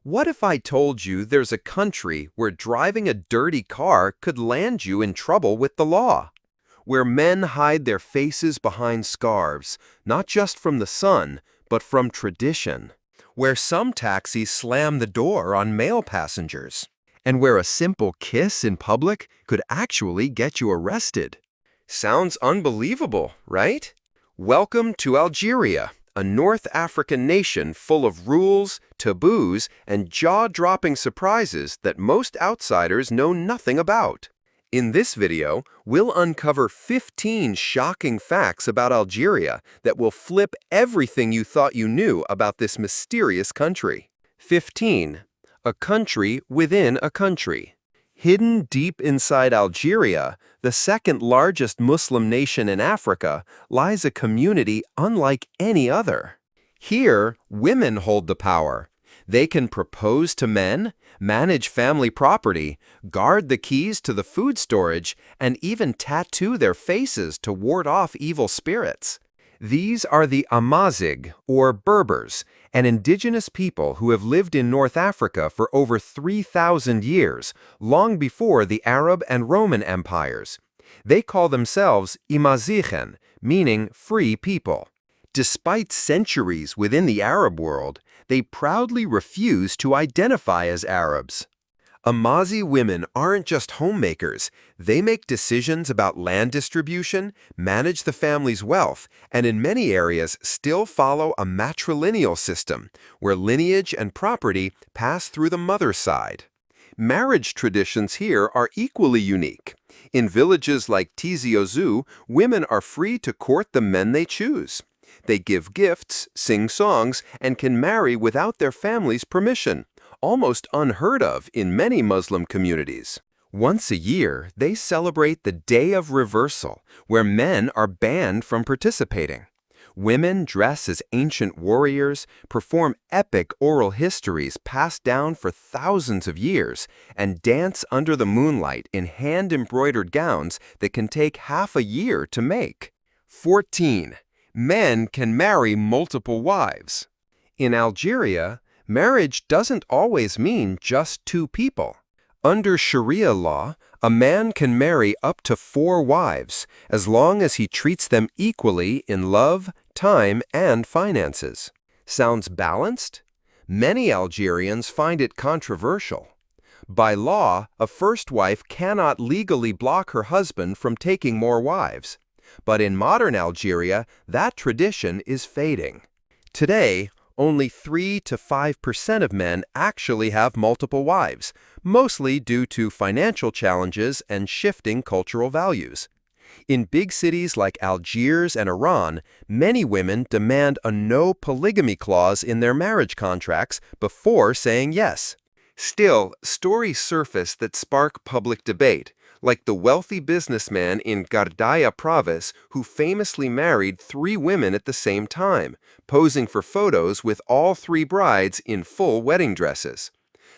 What if I told you there's a country where driving a dirty car could land you in trouble with the law? Where men hide their faces behind scarves, not just from the sun, but from tradition. Where some taxis slam the door on male passengers. And where a simple kiss in public could actually get you arrested. Sounds unbelievable, right? Welcome to Algeria, a North African nation full of rules, taboos, and jaw-dropping surprises that most outsiders know nothing about. In this video, we'll uncover 15 shocking facts about Algeria that will flip everything you thought you knew about this mysterious country. 15. A country within a country. Hidden deep inside Algeria, the second largest Muslim nation in Africa, lies a community unlike any other. Here, women hold the power. They can propose to men, manage family property, guard the keys to the food storage, and even tattoo their faces to ward off evil spirits. These are the Amazigh, or Berbers, an indigenous people who have lived in North Africa for over 3,000 years, long before the Arab and Roman empires. They call themselves Amazighen, meaning free people. Despite centuries within the Arab world, they proudly refuse to identify as Arabs. Amazigh women aren't just homemakers. They make decisions about land distribution, manage the family's wealth, and in many areas still follow a matrilineal system, where lineage and property pass through the mother's side. Marriage traditions here are equally unique. In villages like Tizi Ouzou, women are free to court the men they choose. They give gifts, sing songs, and can marry without their family's permission, almost unheard of in many Muslim communities. Once a year, they celebrate the Day of Reversal, where men are banned from participating. Women dress as ancient warriors, perform epic oral histories passed down for thousands of years, and dance under the moonlight in hand-embroidered gowns that can take half a year to make. 14. Men can marry multiple wives. In Algeria, marriage doesn't always mean just two people. Under Sharia law, a man can marry up to 4 wives, as long as he treats them equally in love, time, and finances. Sounds balanced? Many Algerians find it controversial. By law, a first wife cannot legally block her husband from taking more wives. But in modern Algeria, that tradition is fading. Today, only 3 to 5% of men actually have multiple wives, mostly due to financial challenges and shifting cultural values. In big cities like Algiers and Iran, many women demand a no polygamy clause in their marriage contracts before saying yes. Still, stories surface that spark public debate, like the wealthy businessman in Gardaya province who famously married 3 women at the same time, posing for photos with all 3 brides in full wedding dresses.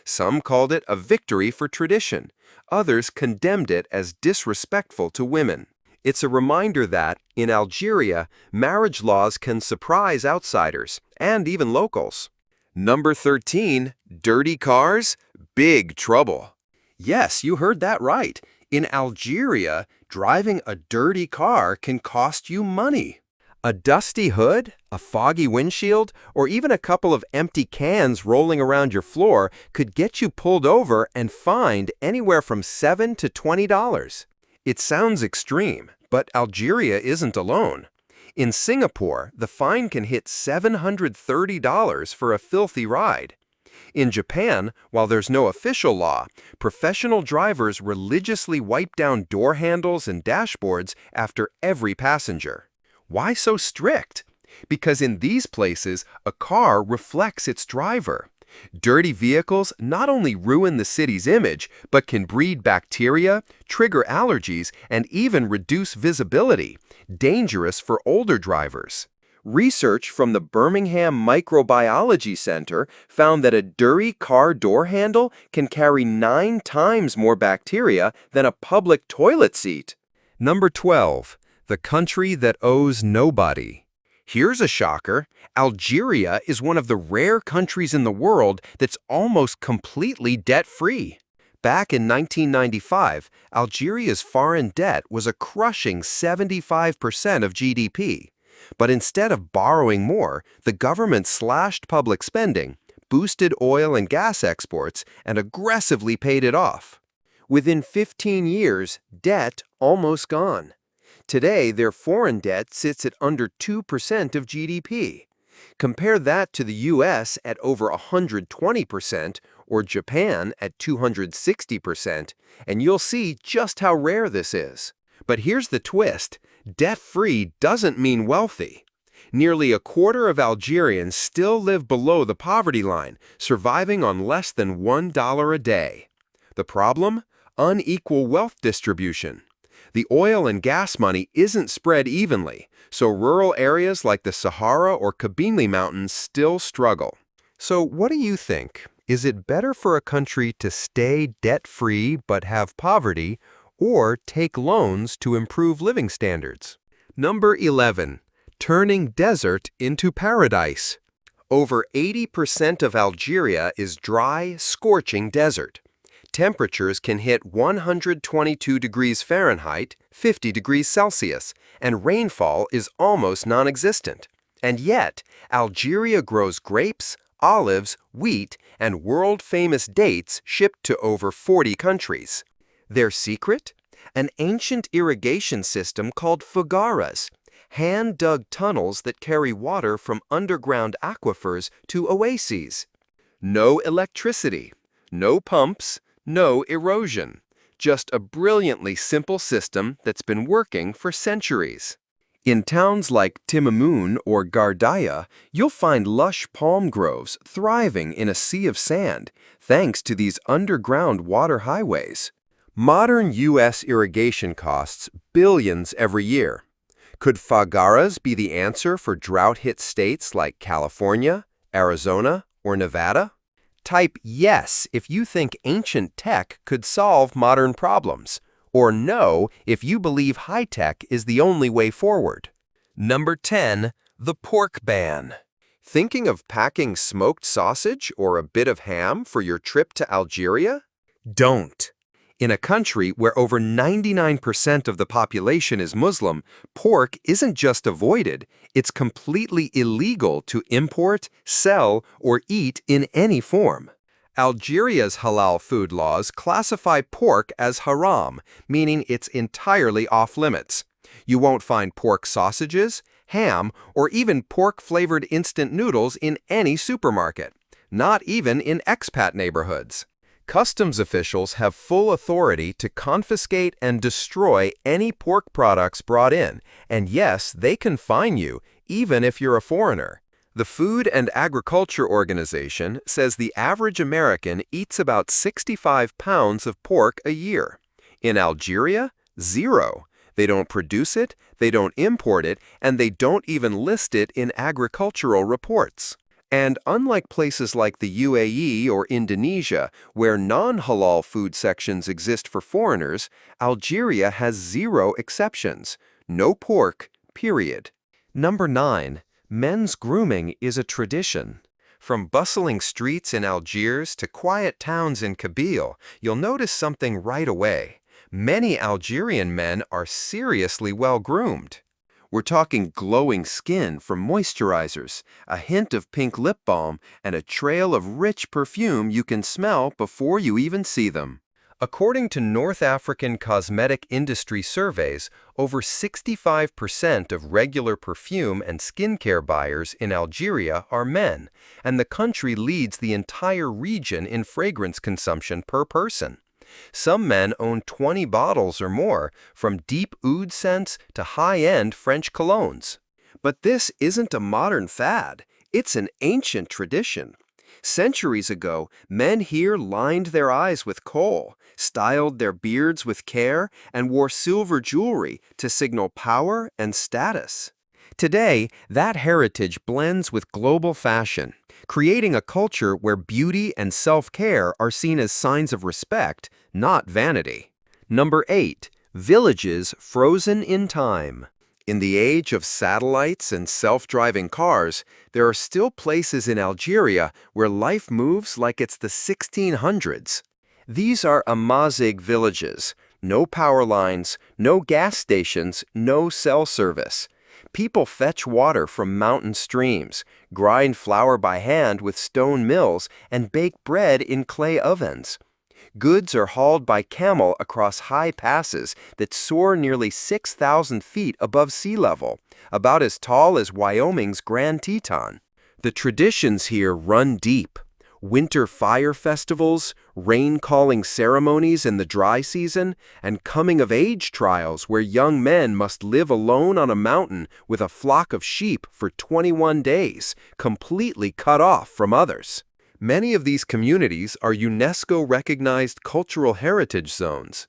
Some called it a victory for tradition. Others condemned it as disrespectful to women. It's a reminder that, in Algeria, marriage laws can surprise outsiders, and even locals. Number 13. Dirty cars? Big trouble. Yes, you heard that right. In Algeria, driving a dirty car can cost you money. A dusty hood, a foggy windshield, or even a couple of empty cans rolling around your floor could get you pulled over and fined anywhere from $7 to $20. It sounds extreme, but Algeria isn't alone. In Singapore, the fine can hit $730 for a filthy ride. In Japan, while there's no official law, professional drivers religiously wipe down door handles and dashboards after every passenger. Why so strict? Because in these places, a car reflects its driver. Dirty vehicles not only ruin the city's image, but can breed bacteria, trigger allergies, and even reduce visibility, dangerous for older drivers. Research from the Birmingham Microbiology Center found that a dirty car door handle can carry 9 times more bacteria than a public toilet seat. Number 12. The country that owes nobody. Here's a shocker. Algeria is one of the rare countries in the world that's almost completely debt-free. Back in 1995, Algeria's foreign debt was a crushing 75% of GDP. But instead of borrowing more, the government slashed public spending, boosted oil and gas exports, and aggressively paid it off. Within 15 years, debt almost gone. Today, their foreign debt sits at under 2% of GDP. Compare that to the US at over 120% or Japan at 260%, and you'll see just how rare this is. But here's the twist. Debt-free doesn't mean wealthy. Nearly a quarter of Algerians still live below the poverty line, surviving on less than $1 a day. The problem? Unequal wealth distribution. The oil and gas money isn't spread evenly, so rural areas like the Sahara or Kabylie Mountains still struggle. So what do you think? Is it better for a country to stay debt-free but have poverty, or take loans to improve living standards? Number 11. Turning desert into paradise. Over 80% of Algeria is dry, scorching desert. Temperatures can hit 122 degrees Fahrenheit, 50 degrees Celsius, and rainfall is almost non-existent. And yet, Algeria grows grapes, olives, wheat, and world-famous dates shipped to over 40 countries. Their secret? An ancient irrigation system called fugaras, hand-dug tunnels that carry water from underground aquifers to oases. No electricity, no pumps, no erosion. Just a brilliantly simple system that's been working for centuries. In towns like Timamoun or Gardaya, you'll find lush palm groves thriving in a sea of sand, thanks to these underground water highways. Modern U.S. irrigation costs billions every year. Could fugaras be the answer for drought-hit states like California, Arizona, or Nevada? Type yes if you think ancient tech could solve modern problems, or no if you believe high-tech is the only way forward. Number 10. The pork ban. Thinking of packing smoked sausage or a bit of ham for your trip to Algeria? Don't. In a country where over 99% of the population is Muslim, pork isn't just avoided, it's completely illegal to import, sell, or eat in any form. Algeria's halal food laws classify pork as haram, meaning it's entirely off-limits. You won't find pork sausages, ham, or even pork-flavored instant noodles in any supermarket, not even in expat neighborhoods. Customs officials have full authority to confiscate and destroy any pork products brought in, and yes, they can fine you, even if you're a foreigner. The Food and Agriculture Organization says the average American eats about 65 pounds of pork a year. In Algeria, 0. They don't produce it, they don't import it, and they don't even list it in agricultural reports. And unlike places like the UAE or Indonesia, where non-halal food sections exist for foreigners, Algeria has 0 exceptions. No pork, period. Number 9. Men's grooming is a tradition. From bustling streets in Algiers to quiet towns in Kabylie, you'll notice something right away. Many Algerian men are seriously well-groomed. We're talking glowing skin from moisturizers, a hint of pink lip balm, and a trail of rich perfume you can smell before you even see them. According to North African cosmetic industry surveys, over 65% of regular perfume and skincare buyers in Algeria are men, and the country leads the entire region in fragrance consumption per person. Some men own 20 bottles or more, from deep oud scents to high-end French colognes. But this isn't a modern fad. It's an ancient tradition. Centuries ago, men here lined their eyes with kohl, styled their beards with care, and wore silver jewelry to signal power and status. Today, that heritage blends with global fashion, creating a culture where beauty and self-care are seen as signs of respect, not vanity. Number 8. Villages frozen in time. In the age of satellites and self-driving cars, there are still places in Algeria where life moves like it's the 1600s. These are Amazigh villages. No power lines, no gas stations, no cell service. People fetch water from mountain streams, grind flour by hand with stone mills, and bake bread in clay ovens. Goods are hauled by camel across high passes that soar nearly 6,000 feet above sea level, about as tall as Wyoming's Grand Teton. The traditions here run deep. Winter fire festivals, rain-calling ceremonies in the dry season, and coming-of-age trials where young men must live alone on a mountain with a flock of sheep for 21 days, completely cut off from others. Many of these communities are UNESCO-recognized cultural heritage zones.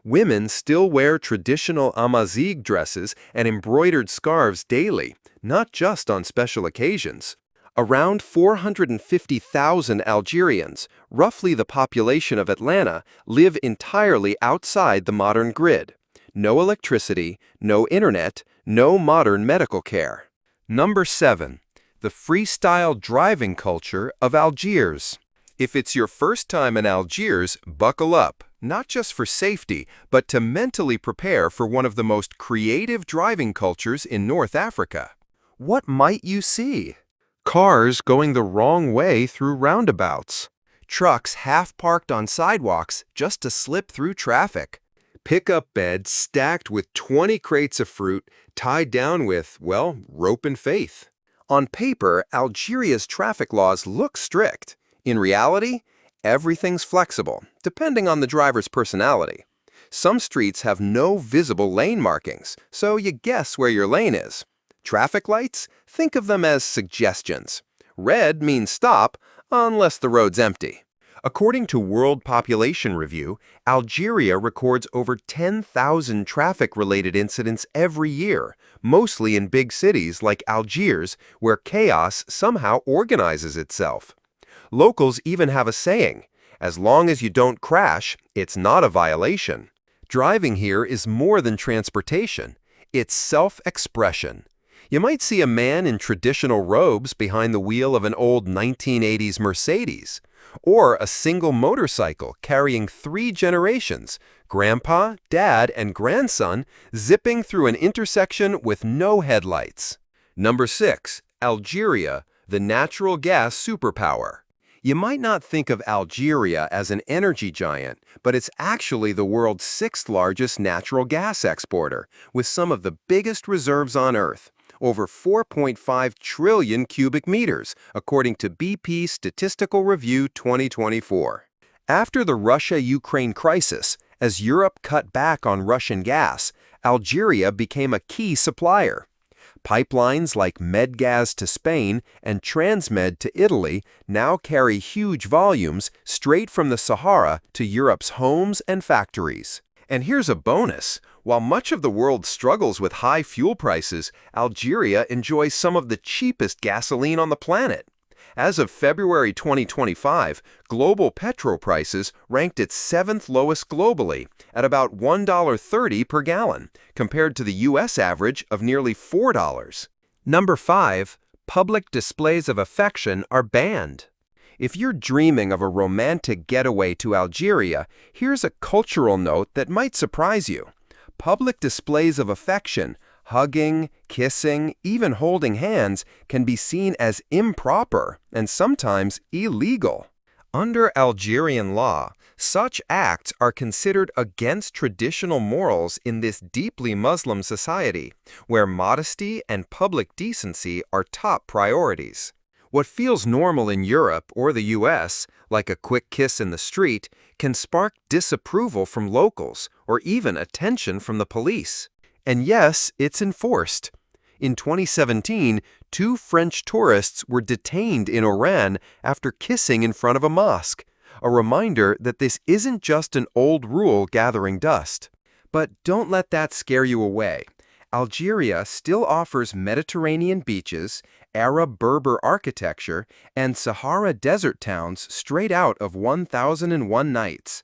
Women still wear traditional Amazigh dresses and embroidered scarves daily, not just on special occasions. Around 450,000 Algerians, roughly the population of Atlanta, live entirely outside the modern grid. No electricity, no internet, no modern medical care. Number 7. The freestyle driving culture of Algiers. If it's your first time in Algiers, buckle up, not just for safety, but to mentally prepare for one of the most creative driving cultures in North Africa. What might you see? Cars going the wrong way through roundabouts. Trucks half-parked on sidewalks just to slip through traffic. Pickup beds stacked with 20 crates of fruit tied down with, well, rope and faith. On paper, Algeria's traffic laws look strict. In reality, everything's flexible, depending on the driver's personality. Some streets have no visible lane markings, so you guess where your lane is. Traffic lights? Think of them as suggestions. Red means stop, unless the road's empty. According to World Population Review, Algeria records over 10,000 traffic-related incidents every year, mostly in big cities like Algiers, where chaos somehow organizes itself. Locals even have a saying, as long as you don't crash, it's not a violation. Driving here is more than transportation. It's self-expression. You might see a man in traditional robes behind the wheel of an old 1980s Mercedes, or a single motorcycle carrying 3 generations, grandpa, dad, and grandson, zipping through an intersection with no headlights. Number 6. Algeria, the natural gas superpower. You might not think of Algeria as an energy giant, but it's actually the world's 6th largest natural gas exporter, with some of the biggest reserves on Earth. Over 4.5 trillion cubic meters, according to BP Statistical Review 2024. After the Russia-Ukraine crisis, as Europe cut back on Russian gas, Algeria became a key supplier. Pipelines like Medgaz to Spain and Transmed to Italy now carry huge volumes straight from the Sahara to Europe's homes and factories. And here's a bonus. While much of the world struggles with high fuel prices, Algeria enjoys some of the cheapest gasoline on the planet. As of February 2025, global petrol prices ranked its 7th lowest globally, at about $1.30 per gallon, compared to the U.S. average of nearly $4. Number 5. Public displays of affection are banned. If you're dreaming of a romantic getaway to Algeria, here's a cultural note that might surprise you. Public displays of affection, hugging, kissing, even holding hands, can be seen as improper and sometimes illegal. Under Algerian law, such acts are considered against traditional morals in this deeply Muslim society, where modesty and public decency are top priorities. What feels normal in Europe or the US, like a quick kiss in the street, can spark disapproval from locals or even attention from the police. And yes, it's enforced. In 2017, 2 French tourists were detained in Oran after kissing in front of a mosque, a reminder that this isn't just an old rule gathering dust. But don't let that scare you away. Algeria still offers Mediterranean beaches, Arab-Berber architecture, and Sahara desert towns straight out of 1001 Nights.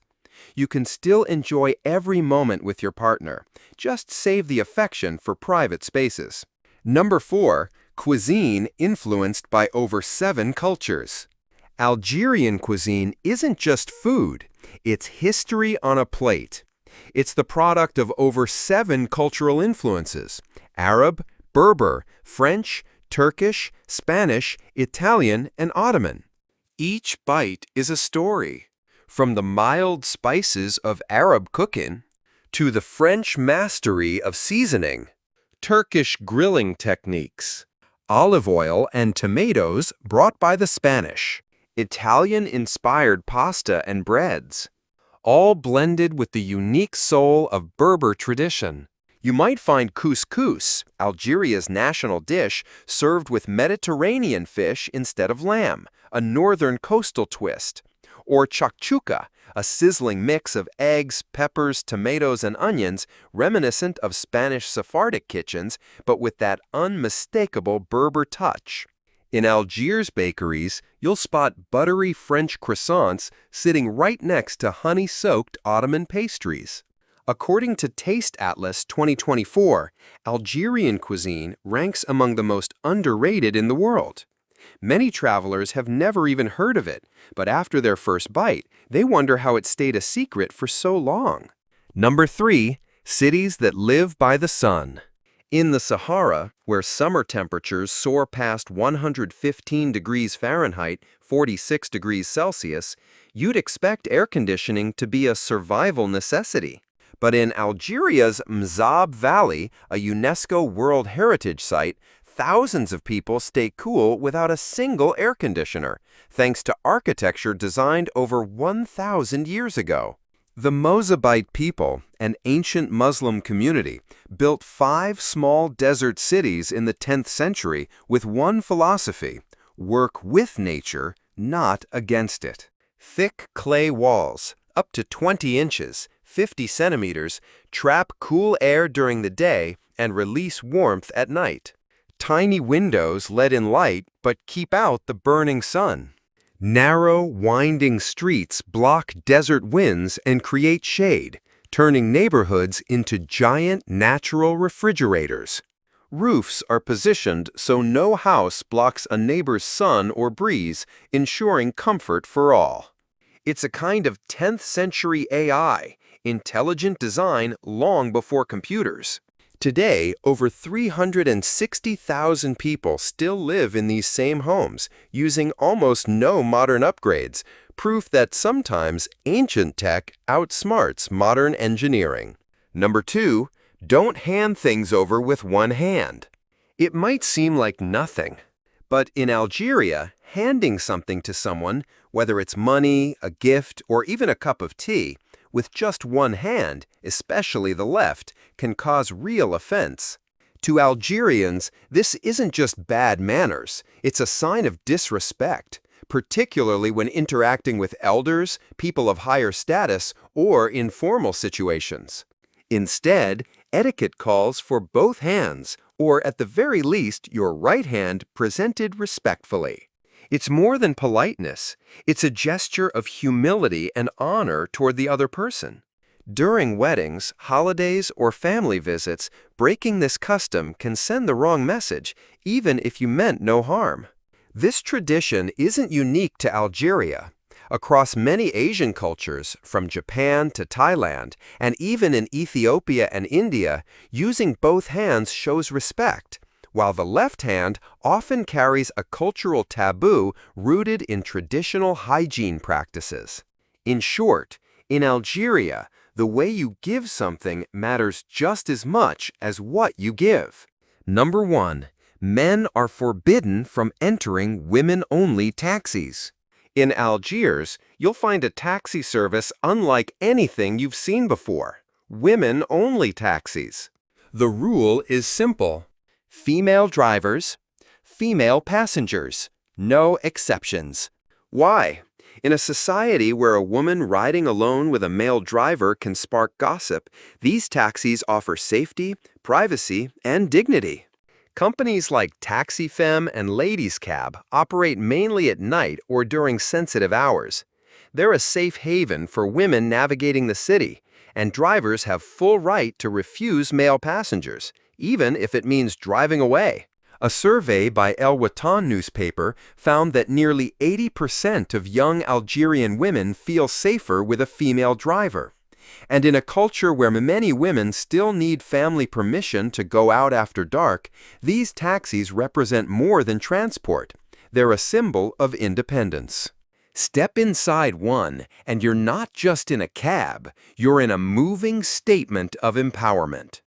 You can still enjoy every moment with your partner. Just save the affection for private spaces. Number 4. Cuisine influenced by over 7 cultures. Algerian cuisine isn't just food, it's history on a plate. It's the product of over 7 cultural influences: Arab, Berber, French, Turkish, Spanish, Italian, and Ottoman. Each bite is a story, from the mild spices of Arab cooking to the French mastery of seasoning, Turkish grilling techniques, olive oil and tomatoes brought by the Spanish, Italian-inspired pasta and breads, all blended with the unique soul of Berber tradition. You might find couscous, Algeria's national dish, served with Mediterranean fish instead of lamb, a northern coastal twist, or chakchouka, a sizzling mix of eggs, peppers, tomatoes, and onions, reminiscent of Spanish Sephardic kitchens, but with that unmistakable Berber touch. In Algiers bakeries, you'll spot buttery French croissants sitting right next to honey-soaked Ottoman pastries. According to Taste Atlas 2024, Algerian cuisine ranks among the most underrated in the world. Many travelers have never even heard of it, but after their first bite, they wonder how it stayed a secret for so long. Number 3. Cities that live by the sun. In the Sahara, where summer temperatures soar past 115 degrees Fahrenheit, 46 degrees Celsius, you'd expect air conditioning to be a survival necessity. But in Algeria's Mzab Valley, a UNESCO World Heritage Site, thousands of people stay cool without a single air conditioner, thanks to architecture designed over 1,000 years ago. The Mozabite people, an ancient Muslim community, built 5 small desert cities in the 10th century with one philosophy: work with nature, not against it. Thick clay walls, up to 20 inches, 50 centimeters, trap cool air during the day and release warmth at night. Tiny windows let in light but keep out the burning sun. Narrow, winding streets block desert winds and create shade, turning neighborhoods into giant natural refrigerators. Roofs are positioned so no house blocks a neighbor's sun or breeze, ensuring comfort for all. It's a kind of 10th century AI, intelligent design long before computers. Today, over 360,000 people still live in these same homes, using almost no modern upgrades, proof that sometimes ancient tech outsmarts modern engineering. Number 2, don't hand things over with one hand. It might seem like nothing, but in Algeria, handing something to someone, whether it's money, a gift, or even a cup of tea, with just one hand, especially the left, can cause real offense. To Algerians, this isn't just bad manners, it's a sign of disrespect, particularly when interacting with elders, people of higher status, or informal situations. Instead, etiquette calls for both hands, or at the very least, your right hand presented respectfully. It's more than politeness. It's a gesture of humility and honor toward the other person. During weddings, holidays, or family visits, breaking this custom can send the wrong message, even if you meant no harm. This tradition isn't unique to Algeria. Across many Asian cultures, from Japan to Thailand, and even in Ethiopia and India, using both hands shows respect, while the left hand often carries a cultural taboo rooted in traditional hygiene practices. In short, in Algeria, the way you give something matters just as much as what you give. Number 1. Men are forbidden from entering women-only taxis. In Algiers, you'll find a taxi service unlike anything you've seen before. Women-only taxis. The rule is simple. Female drivers, female passengers, no exceptions. Why? In a society where a woman riding alone with a male driver can spark gossip, these taxis offer safety, privacy, and dignity. Companies like TaxiFemme and Ladies Cab operate mainly at night or during sensitive hours. They're a safe haven for women navigating the city, and drivers have full right to refuse male passengers, even if it means driving away. A survey by El Watan newspaper found that nearly 80% of young Algerian women feel safer with a female driver. And in a culture where many women still need family permission to go out after dark, these taxis represent more than transport. They're a symbol of independence. Step inside one, and you're not just in a cab, you're in a moving statement of empowerment.